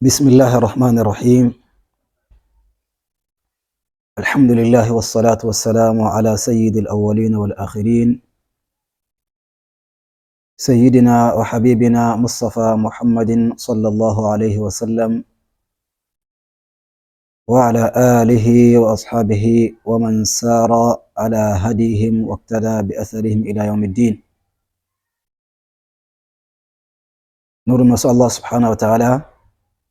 بسم الله الرحمن الرحيم. الحمد لله والصلاة والسلام على سيد الأولين والآخرين سيدنا وحبيبنا مصطفى محمد صلى الله عليه وسلم وعلى آله وأصحابه ومن سار على هديهم واقتدى بأثرهم إلى يوم الدين. Nous remercions Allah subhanahu wa ta'ala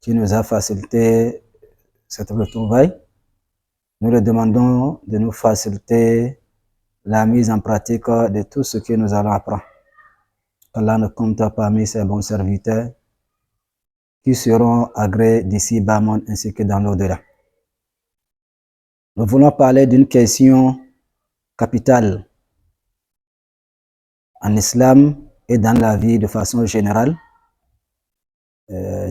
qui nous a facilité cette retrouvaille. Nous le demandons de nous faciliter la mise en pratique de tout ce que nous allons apprendre. Allah nous compte parmi ses bons serviteurs qui seront agréés d'ici bas monde ainsi que dans l'au-delà. Nous voulons parler d'une question capitale en islam et dans la vie de façon générale,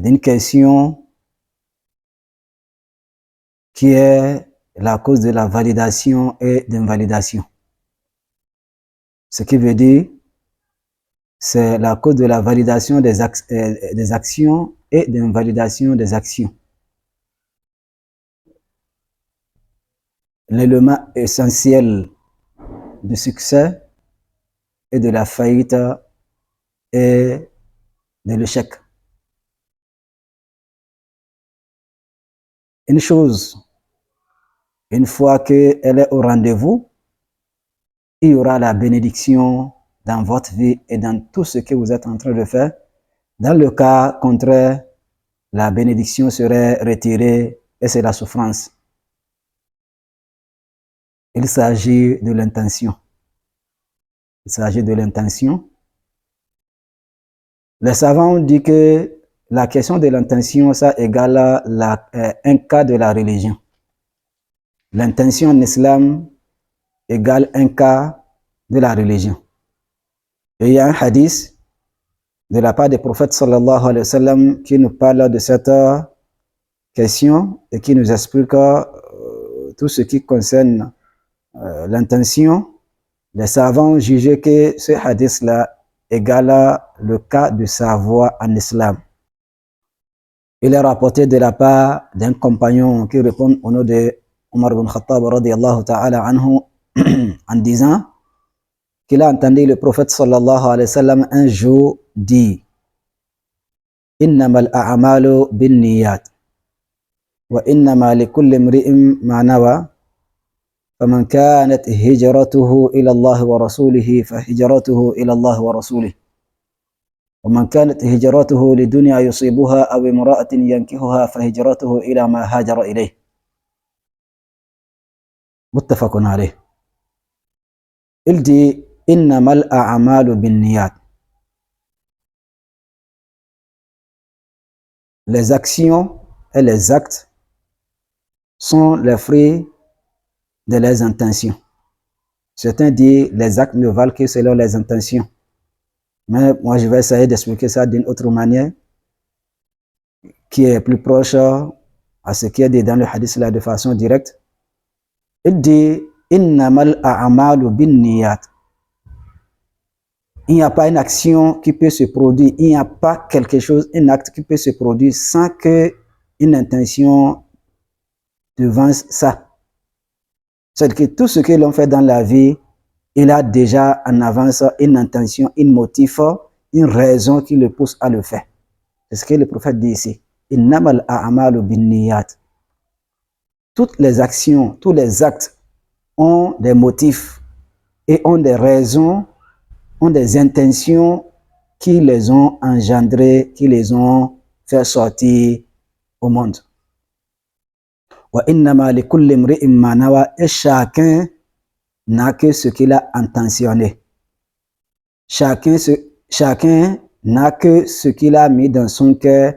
d'une question qui est la cause de la validation et d'invalidation. Ce qui veut dire, c'est la cause de la validation des actions et d'invalidation des actions. L'élément essentiel du succès et de la faillite et de l'échec. Une chose, une fois qu'elle est au rendez-vous, il y aura la bénédiction dans votre vie et dans tout ce que vous êtes en train de faire. Dans le cas contraire, la bénédiction serait retirée et c'est la souffrance. Il s'agit de l'intention. Il s'agit de l'intention. Les savants ont dit que la question de l'intention, ça égale un cas de la religion. L'intention en islam égale un cas de la religion. Et il y a un hadith de la part du prophète sallallahu alayhi wa sallam qui nous parle de cette question et qui nous explique tout ce qui concerne l'intention. Les savants ont jugé que ce hadith-là égale le cas de sa voix en islam. Il est rapporté de la part d'un compagnon qui répond au nom de Omar ibn Khattab radiyallahu ta'ala anhu en disant qu'il a entendu le prophète sallallahu alayhi wa sallam un jour dire innamal a'malu bin niyat wa innama likulli imri'in ma nawa faman kanat hijratuhu ila Allah wa rasulihi fa hijratuhu ila Allah wa rasulihi ومن كانت هجرته لدنيا يصيبها أو امرأة ينكحها فهجرته إلى ما هاجر إليه متفق عليه. Il dit إنما الأعمال بالنيات. Les actions et les actes sont les fruits de leurs intentions. Certains disent les actes ne valent que selon les intentions. Mais moi, je vais essayer d'expliquer ça d'une autre manière qui est plus proche à ce qui est dit dans le hadith là de façon directe. Il dit innamal a'malu bin niyat. Il n'y a pas une action qui peut se produire, il n'y a pas quelque chose, un acte qui peut se produire sans que une intention devance ça. C'est-à-dire que tout ce que l'on fait dans la vie, il a déjà en avance une intention, un motif, une raison qui le pousse à le faire. C'est ce que le prophète dit ici. Innamal a'malu bin niyat. Toutes les actions, tous les actes ont des motifs et ont des raisons, ont des intentions qui les ont engendrés, qui les ont fait sortir au monde. Wa innama likulli imri'in ma nawa. Et chacun n'a que ce qu'il a intentionné. Chacun n'a que ce qu'il a mis dans son cœur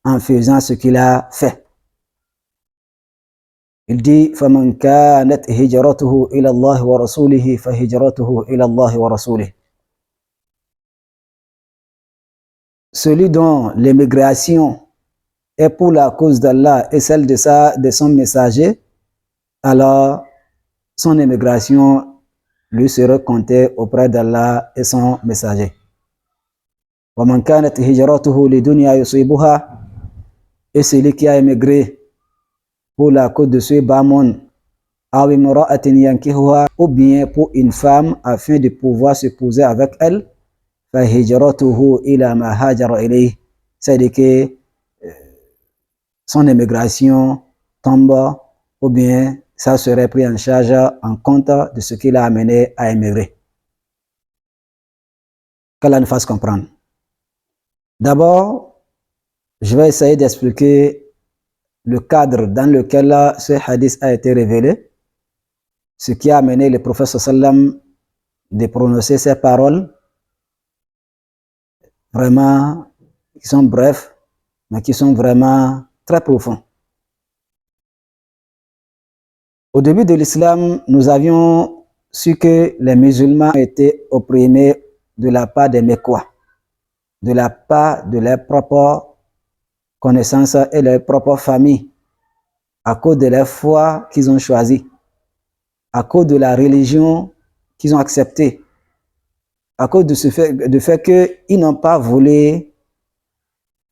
en faisant ce qu'il a fait. Il dit فَمَنْ كَانَتْ هِجْرَتُهُ إِلَى اللَّهِ وَرَسُولِهِ فَهِجْرَتُهُ إِلَى اللَّهِ وَرَسُولِهِ. Celui dont l'émigration est pour la cause d'Allah et celle de son messager, alors son émigration lui sera comptée auprès d'Allah et son messager. وَمَنْ كَانَتْ هِجْرَتُهُ لِدُنْيَا يُصِيبُهَا. Et celui qui a émigré pour la cause de ce bas monde, ou bien pour une femme afin de pouvoir se poser avec elle, c'est-à-dire que son émigration tombe, ou bien ça serait pris en charge en compte de ce qui l'a amené à émigrer. Qu'Allah nous fasse comprendre. D'abord, je vais essayer d'expliquer le cadre dans lequel ce hadith a été révélé, ce qui a amené le prophète sallam de prononcer ces paroles, vraiment, qui sont brefs, mais qui sont vraiment très profonds. Au début de l'islam, nous avions su que les musulmans étaient opprimés de la part des Mécois, de la part de leurs propres connaissances et leurs propres familles, à cause de leur foi qu'ils ont choisie, à cause de la religion qu'ils ont acceptée, à cause de ce fait qu'ils n'ont pas voulu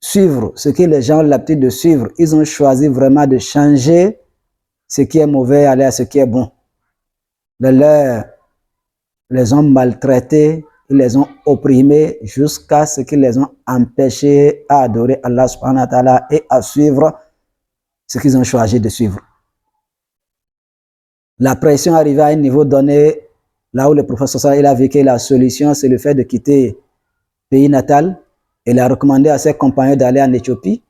suivre ce que les gens ont l'habitude de suivre. Ils ont choisi vraiment de changer ce qui est mauvais, aller à ce qui est bon. Les ont maltraités, ils les ont opprimés jusqu'à ce qu'ils les ont empêchés à adorer Allah subhanahu wa ta'ala et à suivre ce qu'ils ont choisi de suivre. La pression arrivait à un niveau donné, là où le professeur il a vu que la solution, c'est le fait de quitter le pays natal. Il a recommandé à ses compagnons d'aller en Éthiopie.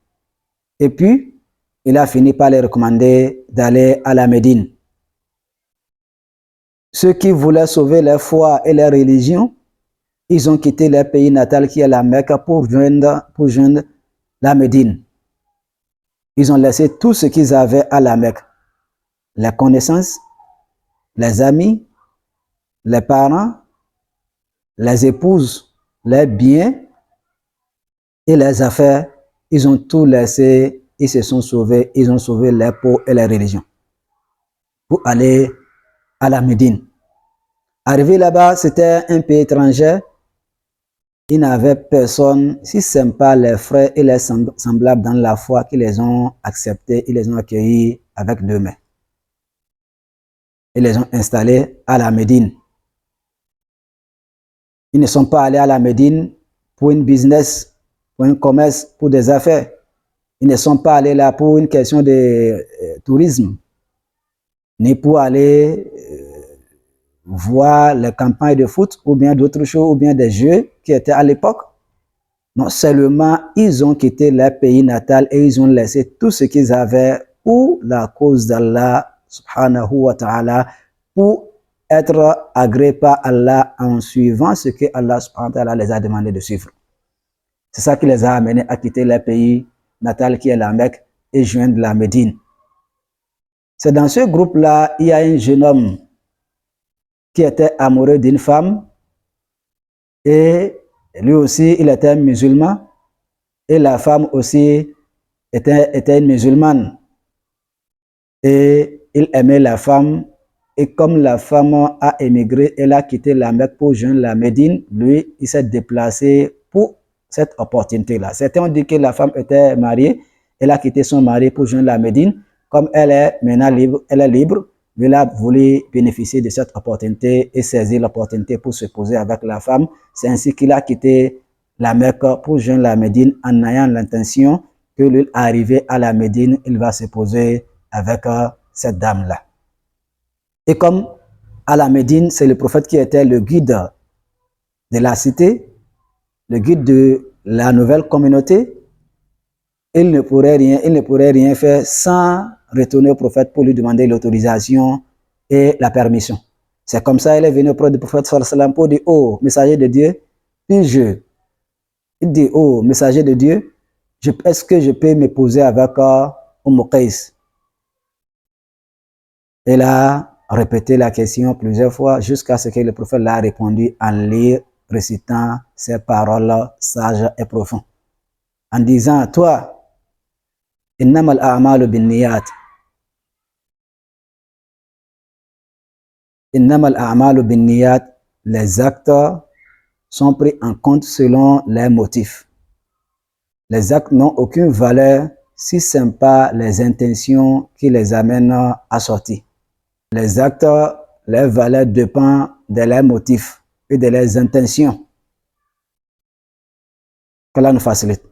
Et puis, il a fini par les recommander d'aller à la Médine. Ceux qui voulaient sauver leur foi et leur religion, ils ont quitté leur pays natal qui est la Mecque pour joindre la Médine. Ils ont laissé tout ce qu'ils avaient à la Mecque. Les connaissances, les amis, les parents, les épouses, les biens et les affaires. Ils ont tout laissé, ils se sont sauvés, ils ont sauvé leur peau et leur religion pour aller à la Médine. Arrivé là-bas, c'était un pays étranger. Ils n'avaient personne, si ce n'est pas les frères et les semblables dans la foi qui les ont acceptés, ils les ont accueillis avec deux mains. Ils les ont installés à la Médine. Ils ne sont pas allés à la Médine pour une business, pour un commerce, pour des affaires. Ils ne sont pas allés là pour une question de tourisme, ni pour aller voir les campagnes de foot ou bien d'autres choses, ou bien des jeux qui étaient à l'époque. Non seulement ils ont quitté leur pays natal et ils ont laissé tout ce qu'ils avaient pour la cause d'Allah subhanahu wa ta'ala, pour être agréés par Allah en suivant ce que Allah subhanahu wa ta'ala les a demandé de suivre. C'est ça qui les a amenés à quitter leur pays natal qui est la Mecque et joindre la Médine. C'est dans ce groupe-là, il y a un jeune homme qui était amoureux d'une femme et lui aussi, il était musulman et la femme aussi était une musulmane. Et il aimait la femme et comme la femme a émigré, elle a quitté la Mecque pour joindre la Médine, lui, il s'est déplacé pour cette opportunité-là. Certains ont dit que la femme était mariée, elle a quitté son mari pour joindre la Médine. Comme elle est maintenant libre, il a voulu bénéficier de cette opportunité et saisir l'opportunité pour se poser avec la femme. C'est ainsi qu'il a quitté la Mecque pour joindre la Médine en ayant l'intention que lui, arrivé à la Médine, il va se poser avec cette dame-là. Et comme à la Médine, c'est le prophète qui était le guide de la cité, le guide de la nouvelle communauté, il ne pourrait rien faire sans retourner au prophète pour lui demander l'autorisation et la permission. C'est comme ça qu'il est venu auprès du prophète sallallahu pour dire, oh, messager de Dieu, il dit, oh, messager de Dieu, est-ce que je peux me poser avec Qais? Il a répété la question plusieurs fois jusqu'à ce que le prophète l'a répondu en lui récitant ces paroles sages et profondes. En disant, toi, innamal a'malu binniyat. Innamal a'malu binniyat. Les actes sont pris en compte selon les motifs. Les actes n'ont aucune valeur si ce n'est pas les intentions qui les amènent à sortir. Les actes, leur valeur dépend de leurs motifs et de leurs intentions. Qu'Allah nous facilite.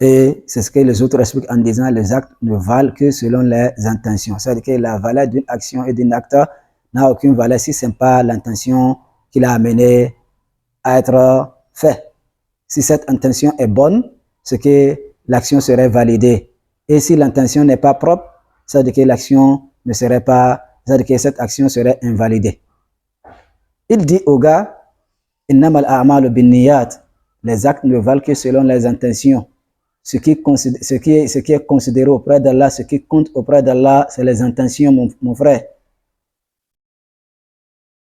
Et c'est ce que les autres expliquent en disant les actes ne valent que selon les intentions. C'est-à-dire que la valeur d'une action et d'un acte n'a aucune valeur si ce n'est pas l'intention qui l'a amené à être fait. Si cette intention est bonne, c'est que l'action serait validée. Et si l'intention n'est pas propre, c'est-à-dire que l'action ne serait pas, c'est-à-dire que cette action serait invalidée. Il dit au gars, innamal a'malu binniyat, les actes ne valent que selon les intentions. Ce qui est considéré auprès d'Allah, ce qui compte auprès d'Allah, c'est les intentions, mon frère.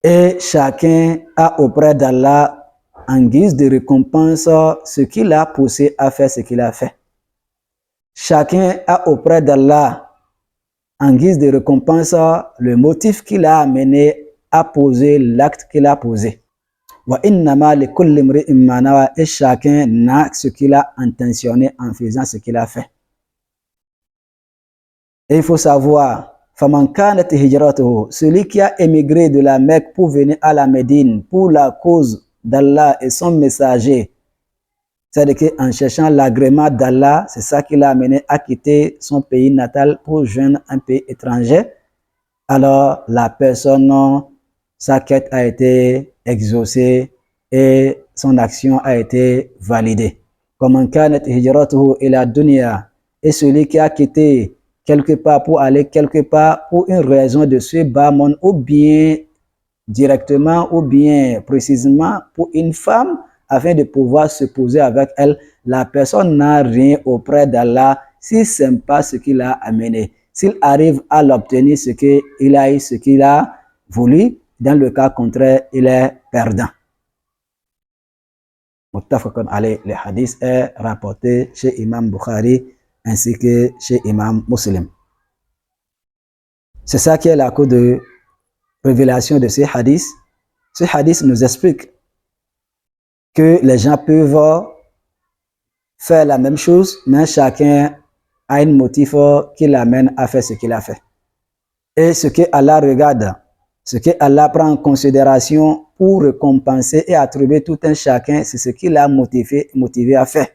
Et chacun a auprès d'Allah, en guise de récompense, ce qui l'a poussé à faire ce qu'il a fait. Chacun a auprès d'Allah, en guise de récompense, le motif qui l'a amené à poser l'acte qu'il a posé. Et chacun n'a ce qu'il a intentionné en faisant ce qu'il a fait. Et il faut savoir, celui qui a émigré de la Mecque pour venir à la Médine pour la cause d'Allah et son messager, c'est-à-dire qu'en cherchant l'agrément d'Allah, c'est ça qui l'a amené à quitter son pays natal pour joindre un pays étranger. Alors la personne, sa quête a été exaucée et son action a été validée. Et celui qui a quitté quelque part pour aller quelque part pour une raison de ce bas monde, ou bien directement ou bien précisément pour une femme, afin de pouvoir se poser avec elle, la personne n'a rien auprès d'Allah si ce n'est pas ce qu'il a amené. S'il arrive à l'obtenir, ce qu'il a eu, ce qu'il a voulu, dans le cas contraire, il est perdant. Le hadith est rapporté chez Imam Bukhari ainsi que chez Imam Muslim. C'est ça qui est la cause de révélation de ces hadiths. Ce hadith nous explique que les gens peuvent faire la même chose, mais chacun a un motif qui l'amène à faire ce qu'il a fait. Et ce que Allah regarde, ce que Allah prend en considération pour récompenser et attribuer tout un chacun, c'est ce qu'il a motivé à faire.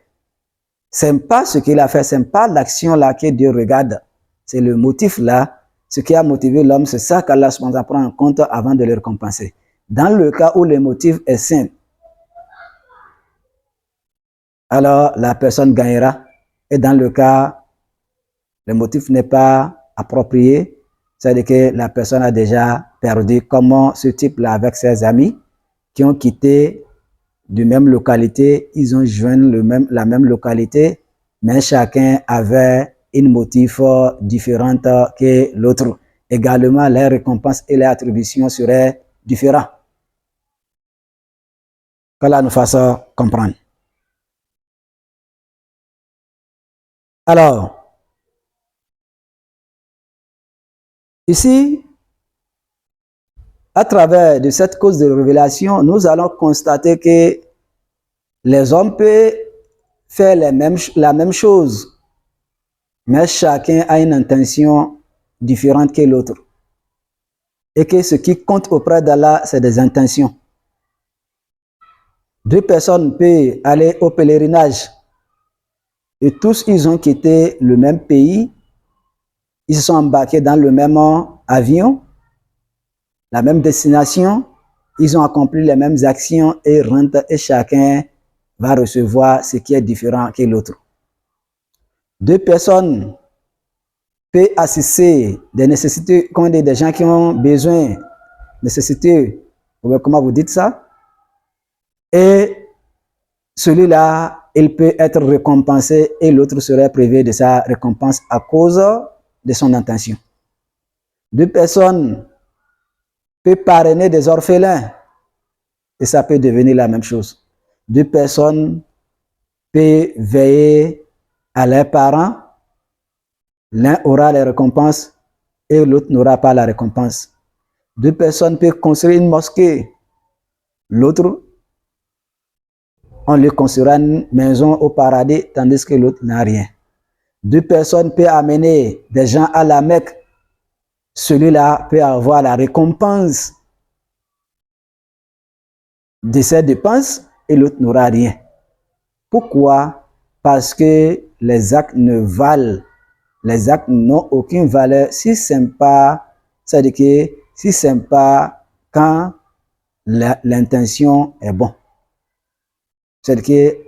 Ce n'est pas ce qu'il a fait, ce n'est pas l'action là que Dieu regarde, c'est le motif là, ce qui a motivé l'homme, c'est ça qu'Allah prend en compte avant de le récompenser. Dans le cas où le motif est sain, alors la personne gagnera. Et dans le cas, le motif n'est pas approprié, c'est-à-dire que la personne a déjà perdu, comme ce type-là avec ses amis qui ont quitté de même localité, ils ont joint la même localité, mais chacun avait une motif différente que l'autre. Également, les récompenses et les attributions seraient différentes. Qu'Allah nous fasse comprendre. Alors, ici, à travers de cette cause de révélation, nous allons constater que les hommes peuvent faire la même chose, mais chacun a une intention différente que l'autre. Et que ce qui compte auprès d'Allah, c'est des intentions. Deux personnes peuvent aller au pèlerinage et tous, ils ont quitté le même pays, ils se sont embarqués dans le même avion, la même destination, ils ont accompli les mêmes actions et rentrent et chacun va recevoir ce qui est différent que l'autre. Deux personnes peuvent assister des nécessités, comme des gens qui ont besoin, nécessités, comment vous dites ça? Et celui-là, il peut être récompensé et l'autre serait privé de sa récompense à cause de son intention. Deux personnes peuvent parrainer des orphelins et ça peut devenir la même chose. Deux personnes peuvent veiller à leurs parents, l'un aura les récompenses et l'autre n'aura pas la récompense. Deux personnes peuvent construire une mosquée, l'autre on lui construira une maison au paradis, tandis que l'autre n'a rien. 2 personnes peuvent amener des gens à la Mecque, celui-là peut avoir la récompense de ses dépenses et l'autre n'aura rien. Pourquoi? Parce que les actes les actes n'ont aucune valeur si ce n'est pas, c'est-à-dire que si ce n'est pas quand l'intention est bonne. C'est-à-dire que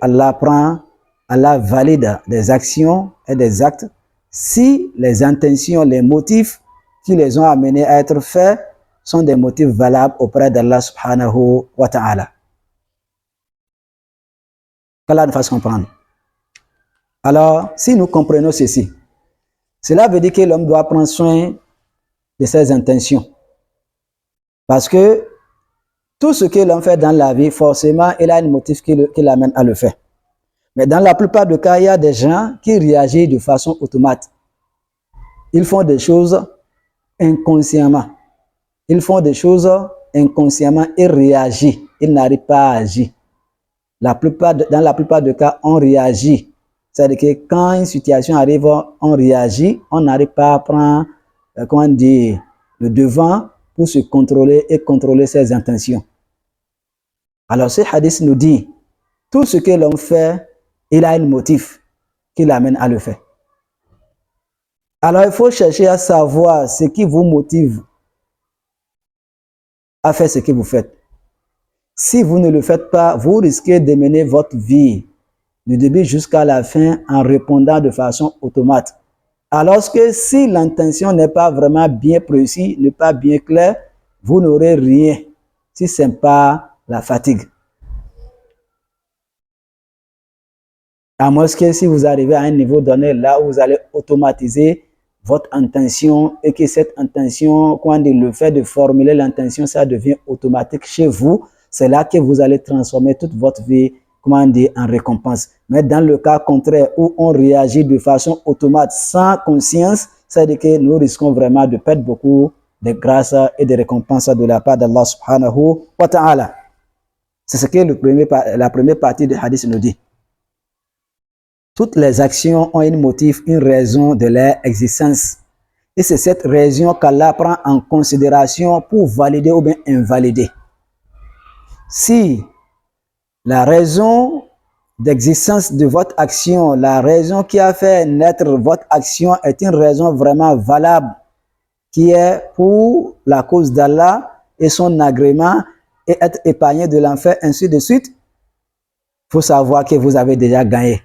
Allah valide des actions et des actes si les intentions, les motifs qui les ont amenés à être faits sont des motifs valables auprès d'Allah subhanahu wa ta'ala. Qu'Allah nous fasse comprendre. Alors, si nous comprenons ceci, cela veut dire que l'homme doit prendre soin de ses intentions. Parce que tout ce que l'homme fait dans la vie, forcément, il a un motif qui l'amène à le faire. Mais dans la plupart des cas, il y a des gens qui réagissent de façon automatique. Ils font des choses inconsciemment. Ils font des choses inconsciemment et réagissent. Ils n'arrivent pas à agir. Dans la plupart des cas, on réagit. C'est-à-dire que quand une situation arrive, on réagit, on n'arrive pas à prendre, le devant pour se contrôler et contrôler ses intentions. Alors, ce hadith nous dit, tout ce que l'homme fait, il a un motif qui l'amène à le faire. Alors, il faut chercher à savoir ce qui vous motive à faire ce que vous faites. Si vous ne le faites pas, vous risquez de mener votre vie du début jusqu'à la fin en répondant de façon automatique. Alors que si l'intention n'est pas vraiment bien précise, n'est pas bien claire, vous n'aurez rien si ce n'est pas la fatigue. À moins que si vous arrivez à un niveau donné, là où vous allez automatiser votre intention et que cette intention, quand le fait de formuler l'intention, ça devient automatique chez vous, c'est là que vous allez transformer toute votre vie, en récompense. Mais dans le cas contraire où on réagit de façon automatique, sans conscience, c'est-à-dire que nous risquons vraiment de perdre beaucoup de grâces et de récompenses de la part d'Allah subhanahu wa ta'ala. C'est ce que la première partie du hadith nous dit. Toutes les actions ont un motif, une raison de leur existence. Et c'est cette raison qu'Allah prend en considération pour valider ou bien invalider. Si la raison d'existence de votre action, la raison qui a fait naître votre action est une raison vraiment valable, qui est pour la cause d'Allah et son agrément et être épargné de l'enfer, ainsi de suite, il faut savoir que vous avez déjà gagné.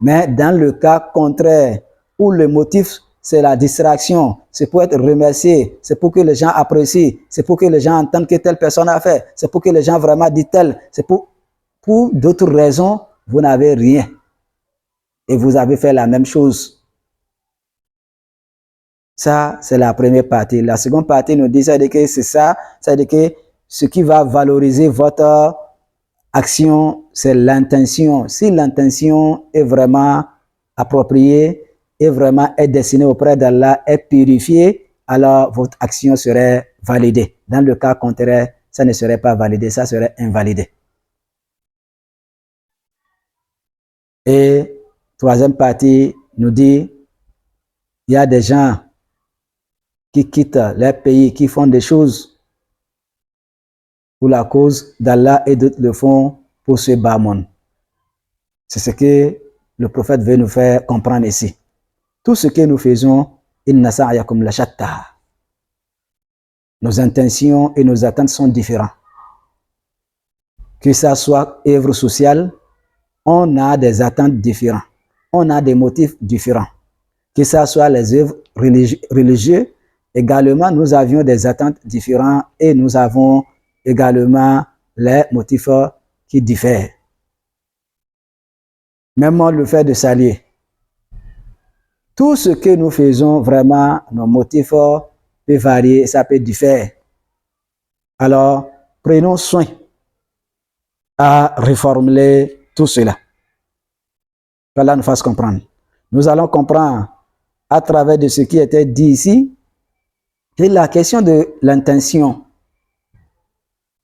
Mais dans le cas contraire, où le motif, c'est la distraction, c'est pour être remercié, c'est pour que les gens apprécient, c'est pour que les gens entendent que telle personne a fait, c'est pour que les gens vraiment disent tel, c'est pour d'autres raisons, vous n'avez rien. Et vous avez fait la même chose. Ça, c'est la première partie. La seconde partie nous dit que c'est ça, c'est-à-dire que ce qui va valoriser votre action, c'est l'intention. Si l'intention est vraiment appropriée et vraiment est destinée auprès d'Allah, est purifiée, alors votre action serait validée. Dans le cas contraire, ça ne serait pas validé, ça serait invalidé. Et troisième partie nous dit, il y a des gens qui quittent leur pays, qui font des choses pour la cause d'Allah et d'autres le font pour ce bas monde. C'est ce que le prophète veut nous faire comprendre ici. Tout ce que nous faisons, inna sa'yakum la shatta. Nos intentions et nos attentes sont différentes. Que ça soit œuvre sociale, on a des attentes différentes. On a des motifs différents. Que ça soit les œuvres religieuses, également, nous avions des attentes différentes et nous avons également les motifs qui diffèrent. Même le fait de s'allier. Tout ce que nous faisons, vraiment, nos motifs peuvent varier, ça peut différer. Alors, prenons soin à reformuler tout cela. Qu'Allah nous fasse comprendre. Nous allons comprendre à travers de ce qui était dit ici que la question de l'intention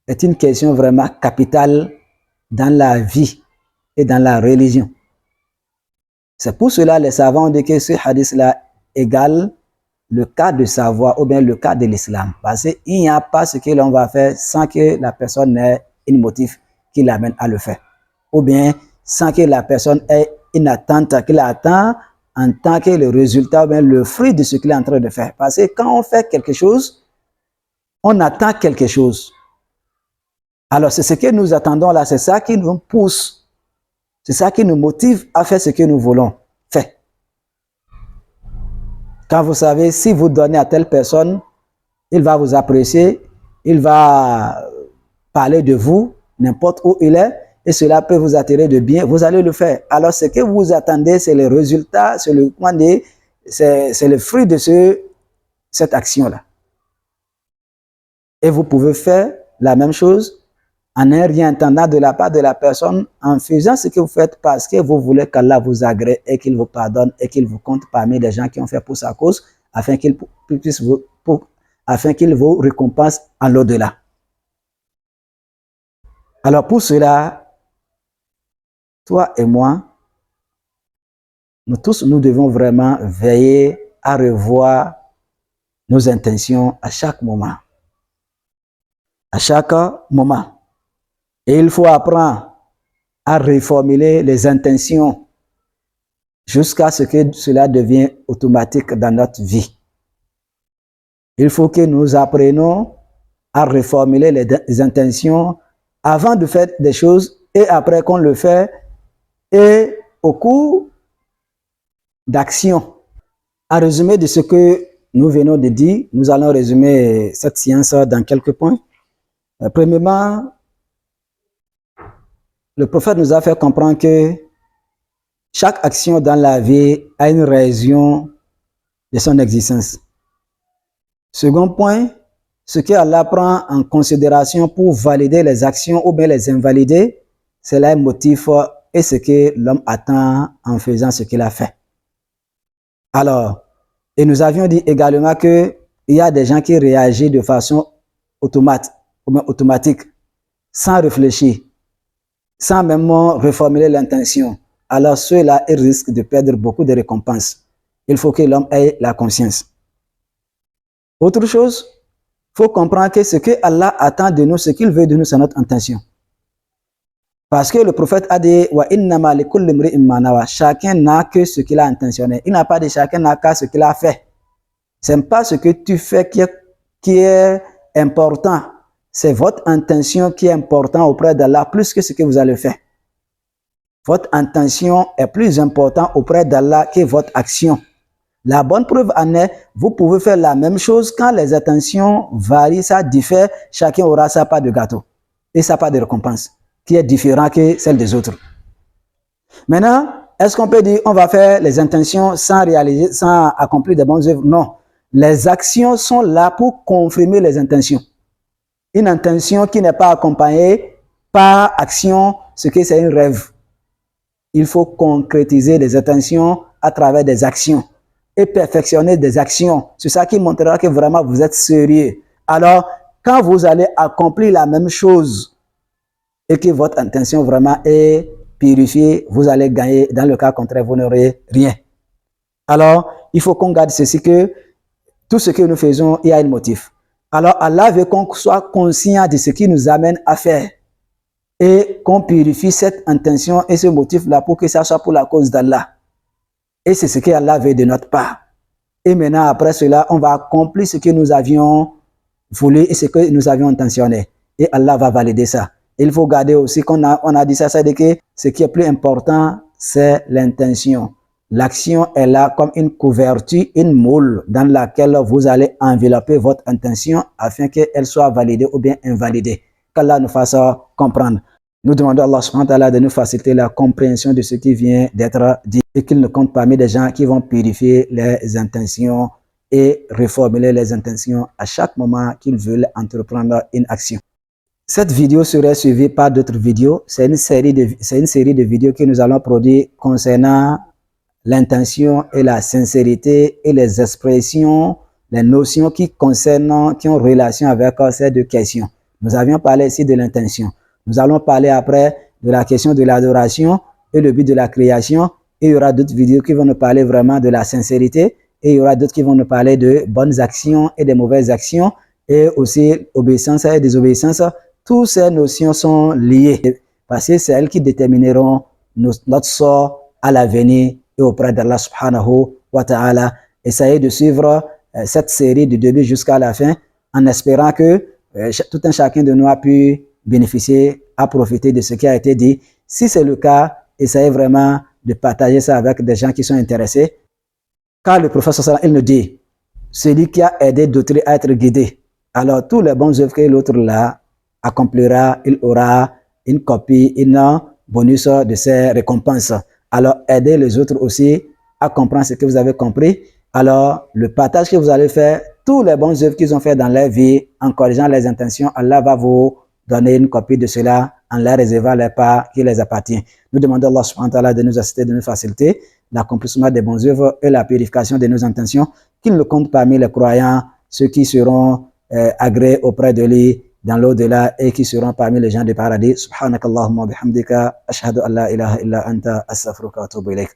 est une question vraiment capitale dans la vie et dans la religion. C'est pour cela les savants ont dit que ce hadith-là égale le cas de savoir ou bien le cas de l'islam. Parce qu'il n'y a pas ce que l'on va faire sans que la personne n'ait un motif qui l'amène à le faire. Ou bien sans que la personne ait une attente qu'il attend en tant que le résultat ou bien le fruit de ce qu'il est en train de faire. Parce que quand on fait quelque chose, on attend quelque chose. Alors c'est ce que nous attendons là, c'est ça qui nous pousse, c'est ça qui nous motive à faire ce que nous voulons faire. Quand vous savez, si vous donnez à telle personne, il va vous apprécier, il va parler de vous, n'importe où il est, et cela peut vous attirer de bien, vous allez le faire. Alors ce que vous attendez, c'est le résultat, c'est le fruit de cette action-là. Et vous pouvez faire la même chose en un rien entendant de la part de la personne, en faisant ce que vous faites parce que vous voulez qu'Allah vous agrée et qu'il vous pardonne et qu'il vous compte parmi les gens qui ont fait pour sa cause, afin qu'il vous récompense à l'au-delà. Alors pour cela, toi et moi, nous tous, nous devons vraiment veiller à revoir nos intentions à chaque moment. À chaque moment. Et il faut apprendre à reformuler les intentions jusqu'à ce que cela devienne automatique dans notre vie. Il faut que nous apprenions à reformuler les intentions avant de faire des choses et après qu'on le fait et au cours d'action. En résumé de ce que nous venons de dire, nous allons résumer cette science dans quelques points. Premièrement, le prophète nous a fait comprendre que chaque action dans la vie a une raison de son existence. Second point, ce qu'Allah prend en considération pour valider les actions ou bien les invalider, c'est là un motif et ce que l'homme attend en faisant ce qu'il a fait. Alors, et nous avions dit également qu'il y a des gens qui réagissent de façon automatique, sans réfléchir, sans même reformuler l'intention. Alors ceux-là, ils risquent de perdre beaucoup de récompenses. Il faut que l'homme ait la conscience. Autre chose, il faut comprendre que ce que Allah attend de nous, ce qu'il veut de nous, c'est notre intention. Parce que le prophète a dit chacun n'a que ce qu'il a intentionné. Il n'a pas dit chacun n'a qu'à ce qu'il a fait. Ce n'est pas ce que tu fais qui est important. C'est votre intention qui est importante auprès d'Allah plus que ce que vous allez faire. Votre intention est plus importante auprès d'Allah que votre action. La bonne preuve en est, vous pouvez faire la même chose quand les intentions varient, ça diffère, chacun aura sa part de gâteau et sa part de récompense qui est différente que celle des autres. Maintenant, est-ce qu'on peut dire on va faire les intentions sans réaliser, sans accomplir de bonnes œuvres? Non. Les actions sont là pour confirmer les intentions. Une intention qui n'est pas accompagnée par action, ce que c'est un rêve. Il faut concrétiser des intentions à travers des actions et perfectionner des actions. C'est ça qui montrera que vraiment vous êtes sérieux. Alors, quand vous allez accomplir la même chose et que votre intention vraiment est purifiée, vous allez gagner. Dans le cas contraire, vous n'aurez rien. Alors, il faut qu'on garde ceci que tout ce que nous faisons, il y a un motif. Alors, Allah veut qu'on soit conscient de ce qui nous amène à faire et qu'on purifie cette intention et ce motif-là pour que ça soit pour la cause d'Allah. Et c'est ce que Allah veut de notre part. Et maintenant, après cela, on va accomplir ce que nous avions voulu et ce que nous avions intentionné. Et Allah va valider ça. Il faut garder aussi qu'on a dit ça, c'est que ce qui est plus important, c'est l'intention. L'action est là comme une couverture, une moule dans laquelle vous allez envelopper votre intention afin qu'elle soit validée ou bien invalidée. Qu'Allah nous fasse comprendre. Nous demandons à Allah subhanahu wa ta'ala de nous faciliter la compréhension de ce qui vient d'être dit et qu'il ne compte parmi des gens qui vont purifier les intentions et reformuler les intentions à chaque moment qu'ils veulent entreprendre une action. Cette vidéo serait suivie par d'autres vidéos. C'est une série de vidéos que nous allons produire concernant l'intention et la sincérité et les expressions, les notions qui ont relation avec ces deux questions. Nous avions parlé ici de l'intention. Nous allons parler après de la question de l'adoration et le but de la création. Et il y aura d'autres vidéos qui vont nous parler vraiment de la sincérité. Et il y aura d'autres qui vont nous parler de bonnes actions et de mauvaises actions. Et aussi obéissance et désobéissance. Toutes ces notions sont liées parce que c'est elles qui détermineront notre sort à l'avenir et auprès d'Allah subhanahu wa ta'ala. Essayez de suivre cette série du début jusqu'à la fin en espérant que tout un chacun de nous a pu bénéficier, a profité de ce qui a été dit. Si c'est le cas, essayez vraiment de partager ça avec des gens qui sont intéressés. Car le prophète sallallahu alayhi wa sallam, il nous dit, celui qui a aidé d'autres à être guidé, alors tous les bons œuvres que l'autre là accomplira, il aura une copie, une bonus de ses récompenses. Alors aidez les autres aussi à comprendre ce que vous avez compris. Alors le partage que vous allez faire, tous les bons œuvres qu'ils ont fait dans leur vie, en corrigeant les intentions, Allah va vous donner une copie de cela en leur réservant les parts qui les appartient. Nous demandons à Allah subhanahu wa ta'ala de nous assister, de nous faciliter l'accomplissement des bonnes œuvres et la purification de nos intentions, qu'il le compte parmi les croyants, ceux qui seront agréés auprès de lui dans l'au-delà et qui seront parmi les gens du paradis. Subhanakallahumma bihamdika, ashhadu an la ilaha illa anta, astaghfiruka wa atubu ilayk.